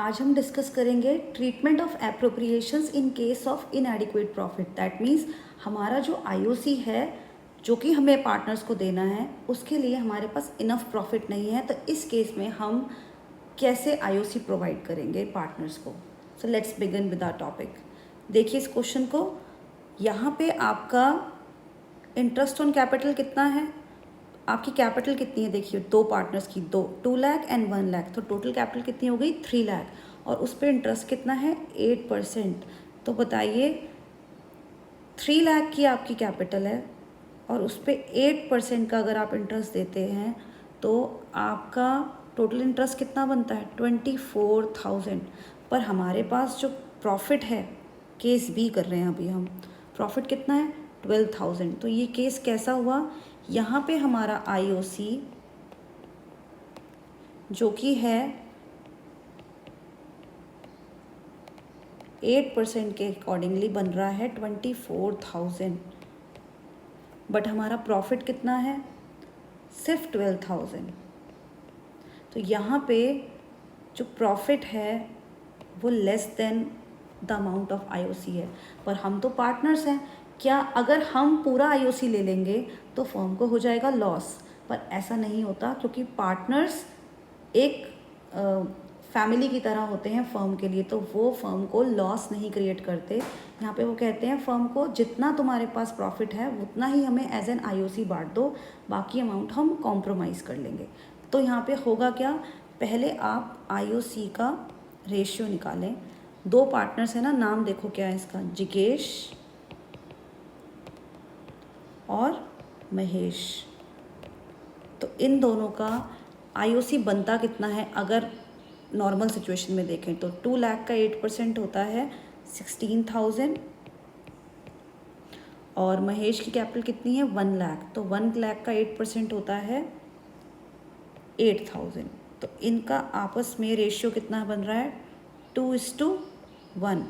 आज हम डिस्कस करेंगे treatment of appropriations in case of inadequate profit. That means हमारा जो आईओसी है जो कि हमें पार्टनर्स को देना है उसके लिए हमारे पास इनफ प्रॉफिट नहीं है, तो इस केस में हम कैसे आईओसी प्रोवाइड करेंगे पार्टनर्स को। So let's begin with our topic. देखिए इस क्वेश्चन को, यहाँ पे आपका इंटरेस्ट ऑन कैपिटल कितना है, आपकी कैपिटल कितनी है, देखिए दो पार्टनर्स की, 2 लाख एंड 1 लाख, तो टोटल कैपिटल कितनी हो गई 3 लाख, और उस पर इंटरेस्ट कितना है 8%। तो बताइए 3 लाख की आपकी कैपिटल है और उस पर 8% का अगर आप इंटरेस्ट देते हैं तो आपका टोटल इंटरेस्ट कितना बनता है 24,000। पर हमारे पास जो प्रॉफिट है, केस बी कर रहे हैं अभी हम, प्रॉफिट कितना है 12,000। तो ये केस कैसा हुआ, यहाँ पे हमारा आईओसी जो कि है 8% के अकॉर्डिंगली बन रहा है 24,000, बट हमारा प्रॉफिट कितना है सिर्फ 12,000। तो यहाँ पे जो प्रॉफिट है वो less than the amount of IOC है। पर हम तो पार्टनर्स हैं, क्या अगर हम पूरा आईओसी ले लेंगे तो फर्म को हो जाएगा लॉस, पर ऐसा नहीं होता क्योंकि पार्टनर्स एक फैमिली की तरह होते हैं फर्म के लिए, तो वो फर्म को लॉस नहीं क्रिएट करते। यहाँ पे वो कहते हैं फर्म को जितना तुम्हारे पास प्रॉफिट है उतना ही हमें एज एन आईओसी बांट दो, बाकी अमाउंट हम कॉम्प्रोमाइज़ कर लेंगे। तो यहाँ पे होगा क्या, पहले आप आईओसी का रेशियो निकालें। दो पार्टनर्स है ना, नाम देखो क्या है इसका, जिगेश और महेश। तो इन दोनों का आईओसी बनता कितना है, अगर नॉर्मल सिचुएशन में देखें तो 2 लाख का 8% होता है 16,000, और महेश की कैपिटल कितनी है 1 लाख, तो 1 लाख का 8% होता है 8,000। तो इनका आपस में रेशियो कितना बन रहा है 2:1।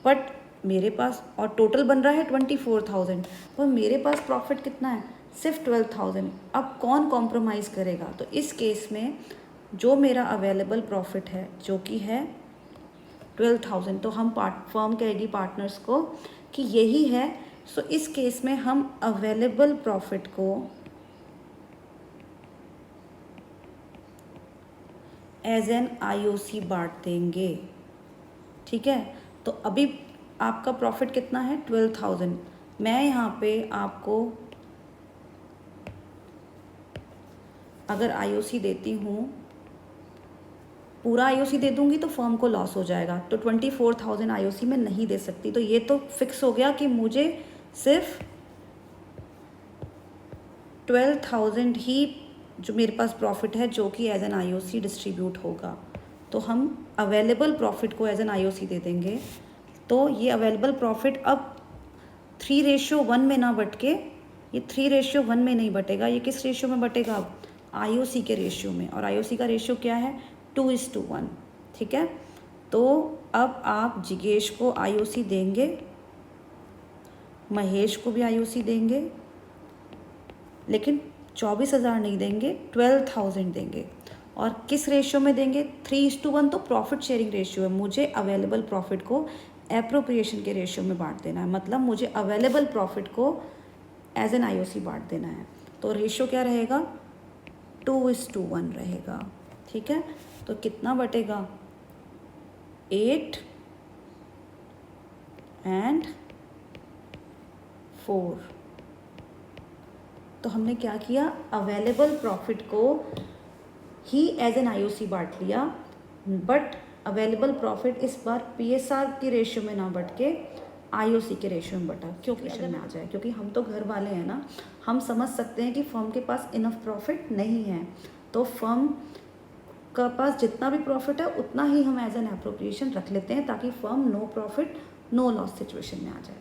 बट मेरे पास और टोटल बन रहा है 24,000, पर मेरे पास प्रॉफिट कितना है सिर्फ 12,000। अब कौन कॉम्प्रोमाइज़ करेगा, तो इस केस में जो मेरा अवेलेबल प्रॉफिट है जो कि है 12,000, तो हम फर्म कहेगी पार्टनर्स को कि यही है। सो इस केस में हम अवेलेबल प्रॉफिट को एज एन आईओसी बांट देंगे, ठीक है। तो अभी आपका प्रॉफिट कितना है 12,000, मैं यहाँ पे आपको अगर आईओसी देती हूँ, पूरा आईओसी दे दूंगी तो फर्म को लॉस हो जाएगा, तो 24,000 आईओसी में नहीं दे सकती। तो ये तो फिक्स हो गया कि मुझे सिर्फ 12,000 ही जो मेरे पास प्रॉफिट है जो कि एज एन आईओसी डिस्ट्रीब्यूट होगा। तो हम अवेलेबल प्रॉफिट को एज एन आईओसी दे देंगे। तो ये अवेलेबल प्रॉफिट अब 3:1 में ना बट के, ये 3:1 में नहीं बटेगा, ये किस रेशियो में बटेगा, अब आईओसी के रेशियो में, और आईओसी का रेशियो क्या है 2:1, ठीक है। तो अब आप जिगेश को आईओसी देंगे, महेश को भी आईओसी देंगे, लेकिन 24,000 नहीं देंगे, 12,000 देंगे। और किस रेशियो में देंगे 3:1, तो प्रॉफिट शेयरिंग रेशियो है। मुझे अवेलेबल प्रॉफिट को एप्रोप्रिएशन के रेशियो में बांट देना है, मतलब मुझे अवेलेबल प्रॉफिट को एज एन आईओसी बांट देना है। तो रेशियो क्या रहेगा 2:1 रहेगा, ठीक है। तो कितना बटेगा 8 and 4। तो हमने क्या किया, अवेलेबल प्रॉफिट को ही एज एन आईओसी बांट लिया, बट अवेलेबल प्रॉफिट इस बार पीएसआर की रेशियो में ना बट के आईओसी के रेशियो में बटा, क्यों क्वेश्चन में आ जाए, क्योंकि हम तो घर वाले हैं ना, हम समझ सकते हैं कि फर्म के पास इनफ प्रॉफिट नहीं है, तो फर्म का पास जितना भी प्रॉफिट है उतना ही हम एज एन एप्रोप्रिएशन रख लेते हैं ताकि firm no profit no loss situation में आ जाए।